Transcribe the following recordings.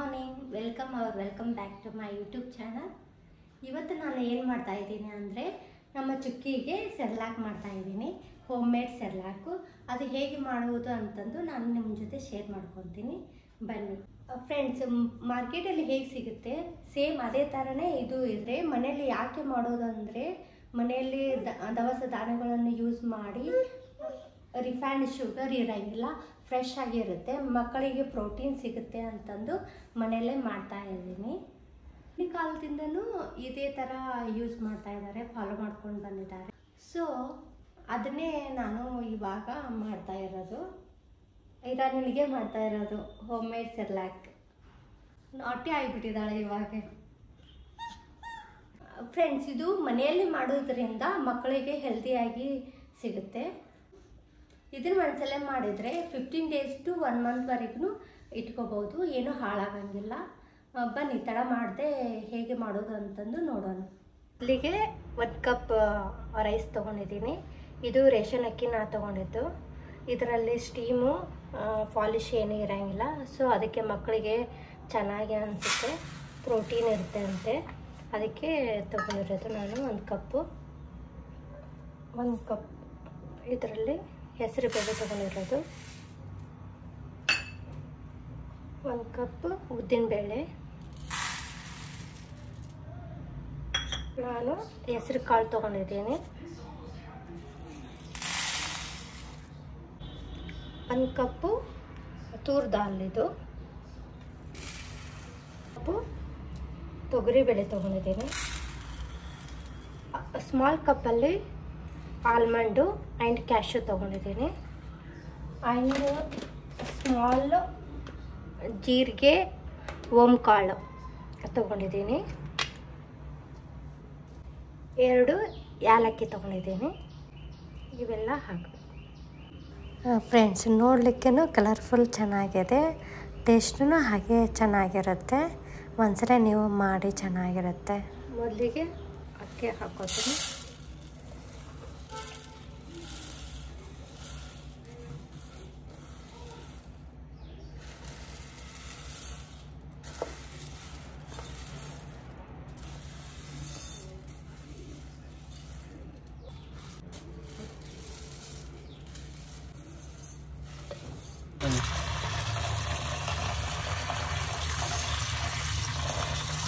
Morning, welcome back to my YouTube channel. ಇವತ್ತು ನಾನು ಏನು ಮಾಡ್ತಾ ಇದ್ದೀನಿ ಅಂದರೆ ನಮ್ಮ ಚುಕ್ಕಿಗೆ ಸೆರ್ಲಾಕ್ ಮಾಡ್ತಾ ಇದ್ದೀನಿ. Home made Cerelac. ಅದು ಹೇಗೆ ಮಾಡುವುದು ಅಂತಂದು ನಾನು ನಿಮ್ಮ ಜೊತೆ ಶೇರ್ ಮಾಡ್ಕೊತೀನಿ. ಬನ್ನಿ ಫ್ರೆಂಡ್ಸ್, ಮಾರ್ಕೆಟಲ್ಲಿ ಹೇಗೆ ಸಿಗುತ್ತೆ ಸೇಮ್ ಅದೇ ಥರನೇ ಇದು ಇದ್ರೆ ಮನೆಯಲ್ಲಿ ಯಾಕೆ ಮಾಡೋದು ಅಂದರೆ ಮನೆಯಲ್ಲಿ ದವಸ ಧಾನ್ಯಗಳನ್ನು ಯೂಸ್ ಮಾಡಿ ರಿಫೈನ್ಡ್ ಶುಗರ್ ಇರೋಂಗಿಲ್ಲ, ಫ್ರೆಶ್ ಆಗಿರುತ್ತೆ, ಮಕ್ಕಳಿಗೆ ಪ್ರೋಟೀನ್ ಸಿಗುತ್ತೆ ಅಂತಂದು ಮನೆಯಲ್ಲೇ ಮಾಡ್ತಾ ಇದ್ದೀನಿ. ಈ ಕಾಲದಿಂದನೂ ಇದೇ ಥರ ಯೂಸ್ ಮಾಡ್ತಾ ಇದ್ದಾರೆ, ಫಾಲೋ ಮಾಡ್ಕೊಂಡು ಬಂದಿದ್ದಾರೆ. ಸೊ ಅದನ್ನೇ ನಾನು ಇವಾಗ ಮಾಡ್ತಾ ಇರೋದು, ಇರಾನಿಗೆ ಮಾಡ್ತಾ ಇರೋದು ಹೋಮ್ ಮೇಡ್ ಸೆರ್ಲಾಕ್. ನಾಟಿ ಆಗಿಬಿಟ್ಟಿದ್ದಾಳೆ ಇವಾಗ. ಫ್ರೆಂಡ್ಸ್, ಇದು ಮನೆಯಲ್ಲಿ ಮಾಡೋದ್ರಿಂದ ಮಕ್ಕಳಿಗೆ ಹೆಲ್ದಿಯಾಗಿ ಸಿಗುತ್ತೆ. ಇದನ್ನು ಒಂದ್ಸಲ ಮಾಡಿದರೆ 15 days to 1 monthವರೆಗೂ ಇಟ್ಕೋಬೋದು, ಏನೂ ಹಾಳಾಗಂಗಿಲ್ಲ. ಬನ್ನಿ ತಡ ಮಾಡದೆ ಹೇಗೆ ಮಾಡೋದು ಅಂತಂದು ನೋಡೋಣ. ಇಲ್ಲಿಗೆ 1 ಕಪ್ ರೈಸ್ ತೊಗೊಂಡಿದ್ದೀನಿ. ಇದು ರೇಷನ್ ಅಕ್ಕಿ ನಾ ತೊಗೊಂಡಿದ್ದು. ಇದರಲ್ಲಿ ಸ್ಟೀಮು ಪಾಲಿಶ್ ಏನೂ ಇರೋಂಗಿಲ್ಲ. ಸೊ ಅದಕ್ಕೆ ಮಕ್ಕಳಿಗೆ ಚೆನ್ನಾಗಿ ಅನಿಸುತ್ತೆ, ಪ್ರೋಟೀನ್ ಇರುತ್ತೆ ಅಂತೆ. ಅದಕ್ಕೆ ತೊಗೊಂಡಿರೋದು ನಾನು 1 ಕಪ್. ಇದರಲ್ಲಿ ಹೆಸರು ಬೇಳೆ ತೊಗೊಂಡಿರೋದು 1 ಕಪ್. ಉದ್ದಿನಬೇಳೆ, ನಾನು ಹೆಸರು ಕಾಳು ತೊಗೊಂಡಿದ್ದೀನಿ. 1 ಕಪ್ಪು ತೂರ್ ದಾಲ್, ಇದು ಕಪ್ಪು ತೊಗರಿಬೇಳೆ ತೊಗೊಂಡಿದ್ದೀನಿ. ಸ್ಮಾಲ್ ಕಪ್ಪಲ್ಲಿ ಆಲ್ಮಂಡು ಆ್ಯಂಡ್ ಕ್ಯಾಶ್ಯೂ ತೊಗೊಂಡಿದ್ದೀನಿ. ಆ್ಯಂಡ್ ಸ್ಮಾಲ್ ಜೀರಿಗೆ, ಓಮ್ ಕಾಳು ತೊಗೊಂಡಿದ್ದೀನಿ. 2 ಏಲಕ್ಕಿ ತೊಗೊಂಡಿದ್ದೀನಿ. ಇವೆಲ್ಲ ಹಾಕಬೇಕು. ಫ್ರೆಂಡ್ಸ್, ನೋಡಲಿಕ್ಕೂ ಕಲರ್ಫುಲ್ ಚೆನ್ನಾಗಿದೆ, ಟೇಸ್ಟೂ ಹಾಗೆ ಚೆನ್ನಾಗಿರುತ್ತೆ. ಒಂದ್ಸಲ ನೀವು ಮಾಡಿ, ಚೆನ್ನಾಗಿರುತ್ತೆ. ಮೊದಲಿಗೆ ಅಕ್ಕಿ ಹಾಕೋತೀನಿ.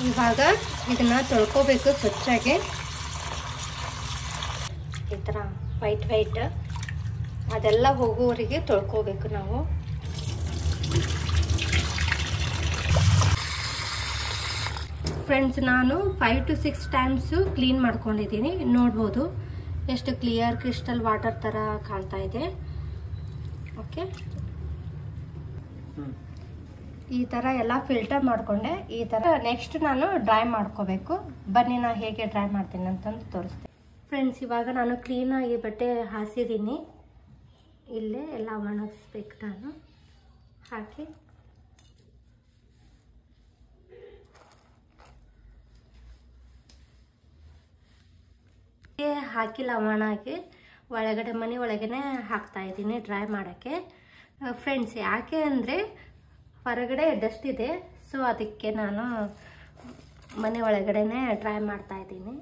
ಇವಾಗ ಇದನ್ನ ತೊಳ್ಕೋಬೇಕು ಸ್ವಚ್ಛಾಗಿ. ಈ ಥರ ವೈಟ್ ಅದೆಲ್ಲ ಹೋಗೋವರೆಗೆ ತೊಳ್ಕೋಬೇಕು ನಾವು. ಫ್ರೆಂಡ್ಸ್, ನಾನು 5 to 6 times ಕ್ಲೀನ್ ಮಾಡ್ಕೊಂಡಿದ್ದೀನಿ. ನೋಡ್ಬೋದು ಎಷ್ಟು ಕ್ಲಿಯರ್ ಕ್ರಿಸ್ಟಲ್ ವಾಟರ್ ಥರ ಕಾಣ್ತಾ ಇದೆ. ಓಕೆ, ಈ ಥರ ಎಲ್ಲ ಫಿಲ್ಟರ್ ಮಾಡಿಕೊಂಡೆ. ಈ ಥರ ನೆಕ್ಸ್ಟ್ ನಾನು ಡ್ರೈ ಮಾಡ್ಕೋಬೇಕು. ಬನ್ನಿ ನಾನು ಹೇಗೆ ಡ್ರೈ ಮಾಡ್ತೀನಿ ಅಂತಂದು ತೋರಿಸ್ತೀನಿ. ಫ್ರೆಂಡ್ಸ್, ಇವಾಗ ನಾನು ಕ್ಲೀನಾಗಿ ಬಟ್ಟೆ ಹಾಸಿದ್ದೀನಿ. ಇಲ್ಲೇ ಎಲ್ಲ ಒಣಗಿಸ್ಬೇಕು ನಾನು. ಹಾಕಿ ಲವಣಾಗಿ ಒಳಗಡೆ ಮನೆ ಒಳಗೇ ಹಾಕ್ತಾ ಇದ್ದೀನಿ ಡ್ರೈ ಮಾಡೋಕ್ಕೆ. ಫ್ರೆಂಡ್ಸ್, ಯಾಕೆ ಅಂದರೆ ಹೊರಗಡೆ ಡಸ್ಟ್ ಇದೆ, ಸೊ ಅದಕ್ಕೆ ನಾನು ಮನೆ ಒಳಗಡೆನೇ ಡ್ರೈ ಮಾಡ್ತಾ ಇದ್ದೀನಿ.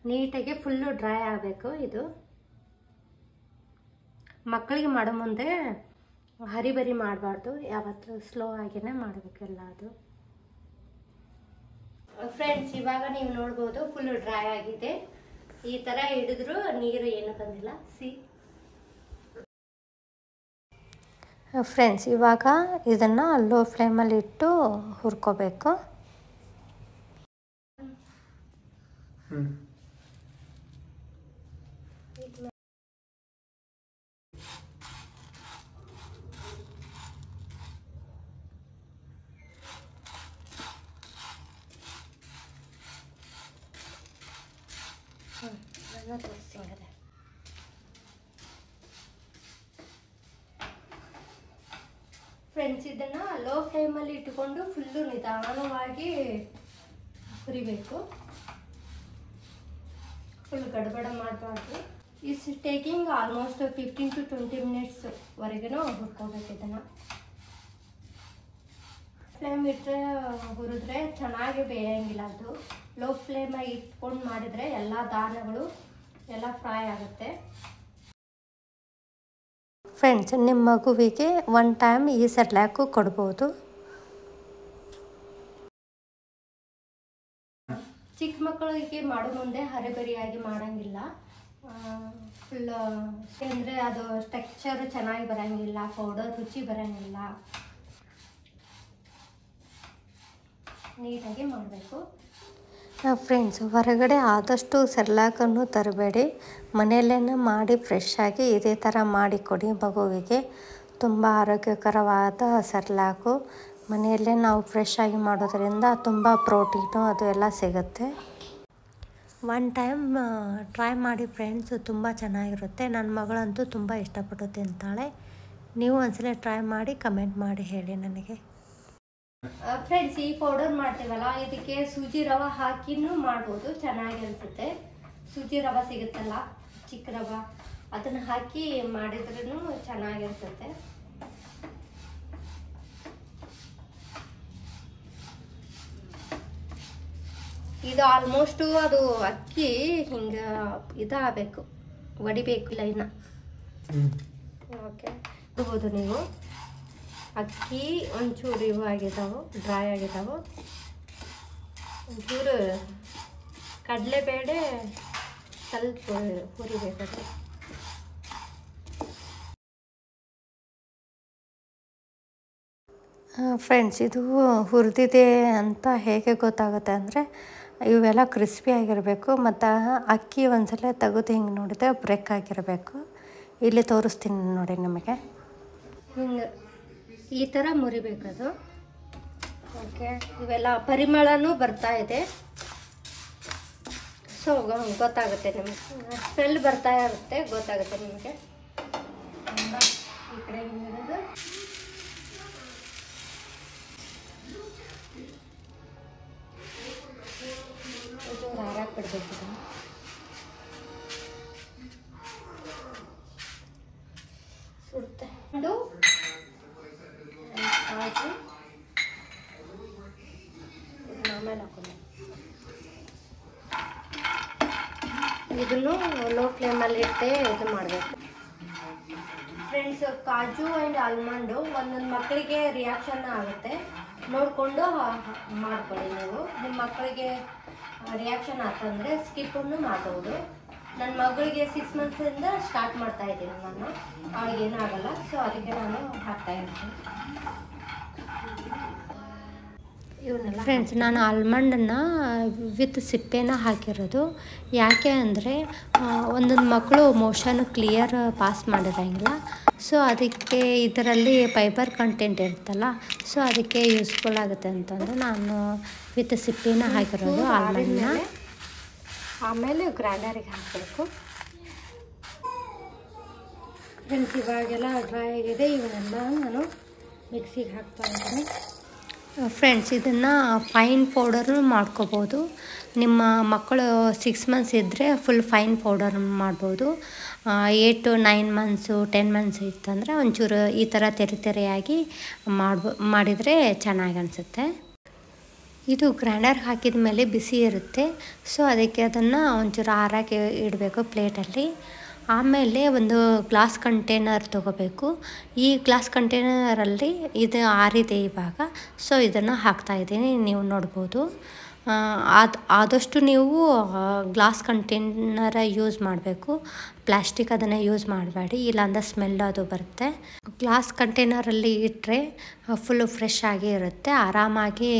ನೀಟಾಗಿ ಫುಲ್ಲು ಡ್ರೈ ಆಗಬೇಕು. ಇದು ಮಕ್ಕಳಿಗೆ ಮಾಡೋ ಮುಂದೆ ಹರಿಬರಿ ಮಾಡಬಾರ್ದು, ಯಾವತ್ತೂ ಸ್ಲೋ ಆಗಿನೇ ಮಾಡಬೇಕೆಲ್ಲ ಅದು. ಫ್ರೆಂಡ್ಸ್, ಇವಾಗ ನೀವು ನೋಡ್ಬೋದು ಫುಲ್ಲು ಡ್ರೈ ಆಗಿದೆ. ಈ ಥರ ಹಿಡಿದ್ರು ನೀರು ಏನು ಬಂದಿಲ್ಲ. ಫ್ರೆಂಡ್ಸ್, ಇವಾಗ ಇದನ್ನು ಲೋ ಫ್ಲೇಮಲ್ಲಿ ಇಟ್ಟು ಹುರ್ಕೋಬೇಕು. ಫ್ರೆಂಡ್ಸ್, ಇದನ್ನು ಲೋ ಫ್ಲೇಮಲ್ಲಿ ಇಟ್ಟುಕೊಂಡು ಫುಲ್ಲು ನಿಧಾನವಾಗಿ ಹುರಿಬೇಕು. ಫುಲ್ ಗಡಬಡ ಮಾಡಬಾರ್ದು. Is taking almost 15 to 20 minutes ವರೆಗೂ ಹುರ್ಕೋಬೇಕು ಇದನ್ನು. ಫ್ಲೇಮ್ ಇಟ್ಟರೆ ಹುರಿದ್ರೆ ಚೆನ್ನಾಗಿ ಬೇಯಂಗಿಲ್ಲ. ಅದು ಲೋ ಫ್ಲೇಮಾಗಿ ಇಟ್ಕೊಂಡು ಮಾಡಿದರೆ ಎಲ್ಲ ದಾಣಗಳು ಎಲ್ಲ ಫ್ರೈ ಆಗುತ್ತೆ. ಫ್ರೆಂಡ್ಸ್, ನಿಮ್ಮ ಮಗುವಿಗೆ 1 ಟೈಮ್ ಈ ಸೆರ್ಲ್ಯಾಕು ಕೊಡ್ಬೋದು. ಚಿಕ್ಕ ಮಕ್ಕಳಿಗೆ ಮಾಡೋ ಮುಂದೆ ಹರಿಬರಿಯಾಗಿ ಮಾಡೋಂಗಿಲ್ಲ. ಫುಲ್ ಅಂದರೆ ಅದು ಟೆಕ್ಸ್ಚರ್ ಚೆನ್ನಾಗಿ ಬರೋಂಗಿಲ್ಲ, ಪೌಡರ್ ರುಚಿ ಬರೋಂಗಿಲ್ಲ. ನೀಟಾಗಿ ಮಾಡಬೇಕು. ಫ್ರೆಂಡ್ಸ್, ಹೊರಗಡೆ ಆದಷ್ಟು ಸೆರ್ಲ್ಯಾಕನ್ನು ತರಬೇಡಿ. ಮನೆಯಲ್ಲೇ ಮಾಡಿ ಫ್ರೆಶ್ ಆಗಿ ಇದೇ ಥರ ಮಾಡಿಕೊಡಿ ಮಗುವಿಗೆ. ತುಂಬ ಆರೋಗ್ಯಕರವಾದ ಸೆರ್ಲ್ಯಾಕು ಮನೆಯಲ್ಲೇ ನಾವು ಫ್ರೆಶ್ ಆಗಿ ಮಾಡೋದ್ರಿಂದ ತುಂಬ ಪ್ರೋಟೀನು ಅದು ಎಲ್ಲ ಸಿಗುತ್ತೆ. 1 ಟೈಮ್ ಟ್ರೈ ಮಾಡಿ ಫ್ರೆಂಡ್ಸ್, ತುಂಬ ಚೆನ್ನಾಗಿರುತ್ತೆ. ನನ್ನ ಮಗಳಂತೂ ತುಂಬ ಇಷ್ಟಪಟ್ಟು ತಿಂತಾಳೆ. ನೀವು ಒಂದ್ಸಲ ಟ್ರೈ ಮಾಡಿ ಕಮೆಂಟ್ ಮಾಡಿ ಹೇಳಿ ನನಗೆ. ಫ್ರೆಂಡ್ಸ್, ಈ ಪೌಡರ್ ಮಾಡ್ತೀವಲ್ಲ, ಇದಕ್ಕೆ ಸೂಜಿ ರವೆ ಹಾಕಿನೂ ಮಾಡ್ಬೋದು, ಚೆನ್ನಾಗಿರುತ್ತೆ. ಸೂಜಿ ರವೆ ಸಿಗುತ್ತಲ್ಲ, ಚಿಕ್ಕ ರವೆ, ಅದನ್ನು ಹಾಕಿ ಮಾಡಿದ್ರೂ ಚೆನ್ನಾಗಿರ್ತದೆ. ಇದು ಆಲ್ಮೋಸ್ಟು ಅದು ಅಕ್ಕಿ ಹಿಂಗೆ ಇದಾಗಬೇಕು, ಒಡಿಬೇಕು ಲೈನ. ಓಕೆ, ನೋಡ್ಬೋದು ನೀವು. ಅಕ್ಕಿ ಒಂಚೂರು ಇವು ಆಗಿದ್ದಾವೆ, ಡ್ರೈ ಆಗಿದ್ದಾವೆ. ಒಂಚೂರು ಕಡಲೆಬೇಳೆ ಸ್ವಲ್ಪ ಹುರಿಬೇಕದು. ಫ್ರೆಂಡ್ಸ್, ಇದು ಹುರಿದಿದೆ ಅಂತ ಹೇಗೆ ಗೊತ್ತಾಗುತ್ತೆ ಅಂದರೆ ಇವೆಲ್ಲ ಕ್ರಿಸ್ಪಿ ಆಗಿರಬೇಕು ಮತ್ತು ಅಕ್ಕಿ ಒಂದ್ಸಲ ತೆಗೆದು ಹಿಂಗೆ ನೋಡಿದ್ರೆ ಬ್ರೇಕ್ ಆಗಿರಬೇಕು. ಇಲ್ಲಿ ತೋರಿಸ್ತೀನಿ ನೋಡಿ ನಿಮಗೆ. ಹಿಂಗೆ ಈ ಥರ ಮುರಿಬೇಕದು. ಓಕೆ, ಇವೆಲ್ಲ ಪರಿಮಳನೂ ಬರ್ತಾ ಇದೆ. ಸೊ ಗೊತ್ತಾಗುತ್ತೆ ನಿಮಗೆ, ಸ್ಮೆಲ್ ಬರ್ತಾ ಇರುತ್ತೆ, ಗೊತ್ತಾಗುತ್ತೆ ನಿಮಗೆ. ಈ ಕಡೆ ಹಿಂಗಿರೋದು ಹಾರಾಕ್ ಬಿಡಬೇಕು. ಸುಡುತ್ತೆ. ಆಮೇಲೆ ಹಾಕೋದು. ಇದನ್ನು ಲೋ ಫ್ಲೇಮಲ್ಲಿ ಇಟ್ಟೆ ಇದು ಮಾಡಬೇಕು. ಫ್ರೆಂಡ್ಸ್, ಕಾಜು ಆ್ಯಂಡ್ ಆಲ್ಮಂಡು ಒಂದೊಂದು ಮಕ್ಕಳಿಗೆ ರಿಯಾಕ್ಷನ್ ಆಗುತ್ತೆ, ನೋಡಿಕೊಂಡು ಮಾಡ್ಕೊಳ್ಳಿ. ನೀವು ನಿಮ್ಮ ಮಕ್ಕಳಿಗೆ ರಿಯಾಕ್ಷನ್ ಆತಂದರೆ ಸ್ಕಿಪ್ಪನ್ನು ಮಾಡ್ಬೋದು. ನನ್ನ ಮಗಳಿಗೆ 6 ಮಂತ್ಸಿಂದ ಸ್ಟಾರ್ಟ್ ಮಾಡ್ತಾ ಇದ್ದೀನಿ ನಾನು, ಅವಳಿಗೇನೂ ಆಗಲ್ಲ. ಸೊ ಅದಕ್ಕೆ ನಾನು ಹಾಕ್ತಾ ಇರ್ತೀನಿ. ಇವನ್ನೆಲ್ಲ ಫ್ರೆಂಡ್ಸ್, ನಾನು ಆಲ್ಮಂಡನ್ನು ವಿತ್ ಸಿಪ್ಪೆನ ಹಾಕಿರೋದು. ಯಾಕೆ ಅಂದರೆ ಒಂದೊಂದು ಮಕ್ಕಳು ಮೋಷನ್ ಕ್ಲಿಯರ್ ಪಾಸ್ ಮಾಡಿರಂಗಿಲ್ಲ. ಸೊ ಅದಕ್ಕೆ ಇದರಲ್ಲಿ ಫೈಬರ್ ಕಂಟೆಂಟ್ ಇರುತ್ತಲ್ಲ, ಸೊ ಅದಕ್ಕೆ ಯೂಸ್ಫುಲ್ ಆಗುತ್ತೆ ಅಂತಂದು ನಾನು ವಿತ್ ಸಿಪ್ಪೆನ ಹಾಕಿರೋದು ಆಲ್ಮಂಡನ್ನ. ಆಮೇಲೆ ಗ್ರೈಂಡರಿಗೆ ಹಾಕಬೇಕು. ಫ್ರೆಂಡ್ಸ್, ಇವಾಗೆಲ್ಲ ಡ್ರೈ ಆಗಿದೆ. ಇವನ್ನೆಲ್ಲ ನಾನು ಮಿಕ್ಸಿಗೆ ಹಾಕ್ತಾ ಇದ್ದೀನಿ. ಫ್ರೆಂಡ್ಸ್, ಇದನ್ನು ಫೈನ್ ಪೌಡರ್ ಮಾಡ್ಕೋಬೋದು. ನಿಮ್ಮ ಮಕ್ಕಳು 6 ಮಂತ್ಸ್ ಇದ್ದರೆ ಫುಲ್ ಫೈನ್ ಪೌಡರ್ ಮಾಡ್ಬೋದು. 8 to 9 ಮಂತ್ಸು 10 ಮಂತ್ಸ್ ಇತ್ತಂದರೆ ಒಂಚೂರು ಈ ಥರ ತೆರೆಯಾಗಿ ಮಾಡಿದರೆ ಚೆನ್ನಾಗಿ ಅನಿಸುತ್ತೆ. ಇದು ಗ್ರೈಂಡರ್ ಹಾಕಿದ ಮೇಲೆ ಬಿಸಿ ಇರುತ್ತೆ. ಸೊ ಅದಕ್ಕೆ ಅದನ್ನು ಒಂಚೂರು ಆರಾಕಿ ಇಡಬೇಕು ಪ್ಲೇಟಲ್ಲಿ. ಆಮೇಲೆ ಒಂದು ಗ್ಲಾಸ್ ಕಂಟೈನರ್ ತೊಗೋಬೇಕು. ಈ ಗ್ಲಾಸ್ ಕಂಟೈನರಲ್ಲಿ ಇದು ಆರಿದೆ ಇವಾಗ. ಸೊ ಇದನ್ನು ಹಾಕ್ತಾಯಿದ್ದೀನಿ, ನೀವು ನೋಡ್ಬೋದು. ಆದಷ್ಟು ನೀವು ಗ್ಲಾಸ್ ಕಂಟೈನರ ಯೂಸ್ ಮಾಡಬೇಕು, ಪ್ಲಾಸ್ಟಿಕ್ ಅದನ್ನು ಯೂಸ್ ಮಾಡಬೇಡಿ, ಇಲ್ಲಾಂದರೆ ಸ್ಮೆಲ್ ಅದು ಬರುತ್ತೆ. ಗ್ಲಾಸ್ ಕಂಟೈನರಲ್ಲಿ ಇಟ್ಟರೆ ಫುಲ್ಲು ಫ್ರೆಶ್ ಆಗಿ ಇರುತ್ತೆ. ಆರಾಮಾಗಿ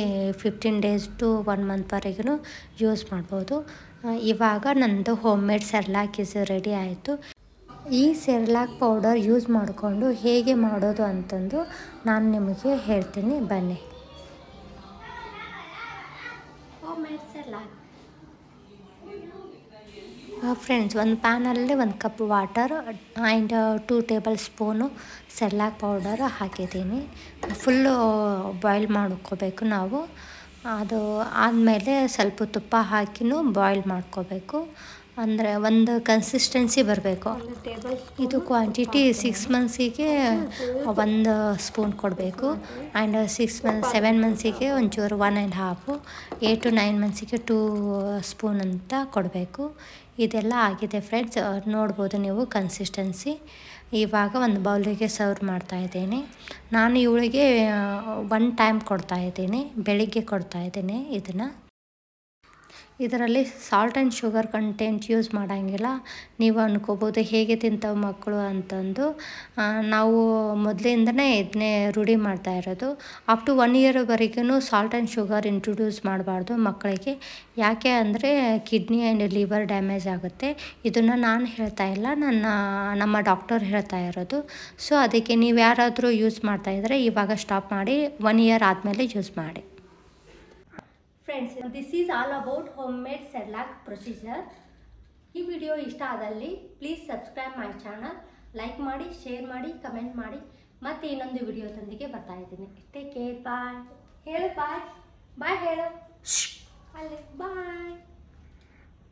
15 days to 1 monthವರೆಗೂ ಯೂಸ್ ಮಾಡ್ಬೋದು. ಇವಾಗ ನನ್ನದು ಹೋಮ್ ಮೇಡ್ ಸೆರ್ಲ್ಯಾಕ್ ರೆಡಿ ಆಯಿತು. ಈ ಸೆರ್ಲ್ಯಾಕ್ ಪೌಡರ್ ಯೂಸ್ ಮಾಡಿಕೊಂಡು ಹೇಗೆ ಮಾಡೋದು ಅಂತಂದು ನಾನು ನಿಮಗೆ ಹೇಳ್ತೀನಿ, ಬನ್ನಿ. ಹೋಮ್ ಮೇಡ್ ಸೆರ್ಲ್ಯಾಕ್ ಫ್ರೆಂಡ್ಸ್, ಒಂದು ಪ್ಯಾನಲ್ಲಿ 1 cup water and 2 tablespoon Cerelac powder ಹಾಕಿದ್ದೀನಿ. ಫುಲ್ಲು ಬಾಯ್ಲ್ ಮಾಡ್ಕೋಬೇಕು ನಾವು. ಅದು ಆದಮೇಲೆ ಸ್ವಲ್ಪ ತುಪ್ಪ ಹಾಕಿನೂ ಬಾಯ್ಲ್ ಮಾಡ್ಕೋಬೇಕು. ಅಂದರೆ ಒಂದು ಕನ್ಸಿಸ್ಟೆನ್ಸಿ ಬರಬೇಕು. ಇದು ಕ್ವಾಂಟಿಟಿ 6 ಮಂತ್ಸಿಗೆ 1 ಸ್ಪೂನ್ ಕೊಡಬೇಕು. ಆ್ಯಂಡ್ 7 ಮಂತ್ಸಿಗೆ ಒಂಚೂರು 1.5, 8 to 9 ಮಂತ್ಸಿಗೆ 2 ಸ್ಪೂನ್ ಅಂತ ಕೊಡಬೇಕು. ಇದೆಲ್ಲ ಆಗಿದೆ ಫ್ರೆಂಡ್ಸ್, ನೋಡ್ಬೋದು ನೀವು ಕನ್ಸಿಸ್ಟೆನ್ಸಿ. ಇವಾಗ ಒಂದು ಬೌಲಿಗೆ ಸರ್ವ್ ಮಾಡ್ತಾಯಿದ್ದೀನಿ. ನಾನು ಇವಳಿಗೆ 1 ಟೈಮ್ ಕೊಡ್ತಾಯಿದ್ದೀನಿ, ಬೆಳಿಗ್ಗೆ ಕೊಡ್ತಾಯಿದ್ದೀನಿ. ಇದರಲ್ಲಿ salt and sugar content use ಮಾಡೋಂಗಿಲ್ಲ. ನೀವು ಅನ್ಕೋಬೋದು ಹೇಗೆ ತಿಂತಾವೆ ಮಕ್ಕಳು ಅಂತಂದು. ನಾವು ಮೊದಲಿಂದನೇ ಇದನ್ನೇ ರೂಢಿ ಮಾಡ್ತಾ ಇರೋದು. ಅಪ್ ಟು 1 ಇಯರ್ವರೆಗೂ ಸಾಲ್ಟ್ ಆ್ಯಂಡ್ ಶುಗರ್ ಇಂಟ್ರೊಡ್ಯೂಸ್ ಮಾಡಬಾರ್ದು ಮಕ್ಕಳಿಗೆ. ಯಾಕೆ ಅಂದರೆ ಕಿಡ್ನಿ ಆ್ಯಂಡ್ ಲಿವರ್ ಡ್ಯಾಮೇಜ್ ಆಗುತ್ತೆ. ಇದನ್ನು ನಾನು ಹೇಳ್ತಾ ಇಲ್ಲ, ನಮ್ಮ ಡಾಕ್ಟರ್ ಹೇಳ್ತಾ ಇರೋದು. ಸೊ ಅದಕ್ಕೆ ನೀವು ಯಾರಾದರೂ ಯೂಸ್ ಮಾಡ್ತಾಯಿದ್ರೆ ಇವಾಗ ಸ್ಟಾಪ್ ಮಾಡಿ, 1 ಇಯರ್ ಆದಮೇಲೆ ಯೂಸ್ ಮಾಡಿ. Friends, this is all about home made Cerelac procedure. ಈ ವಿಡಿಯೋ ಇಷ್ಟ ಆದಲ್ಲಿ please subscribe my channel, like ಮಾಡಿ, ಶೇರ್ ಮಾಡಿ, ಕಮೆಂಟ್ ಮಾಡಿ. ಮತ್ತೆ ಇನ್ನೊಂದು ವಿಡಿಯೋದೊಂದಿಗೆ ಬರ್ತಾ ಇದ್ದೀನಿ. ಟೇಕ್ ಕೇರ್, ಬಾಯ್ ಹೇಳು, ಬಾಯ್ ಹೇಳು, ಅಲ್ಲಿ ಬಾಯ್.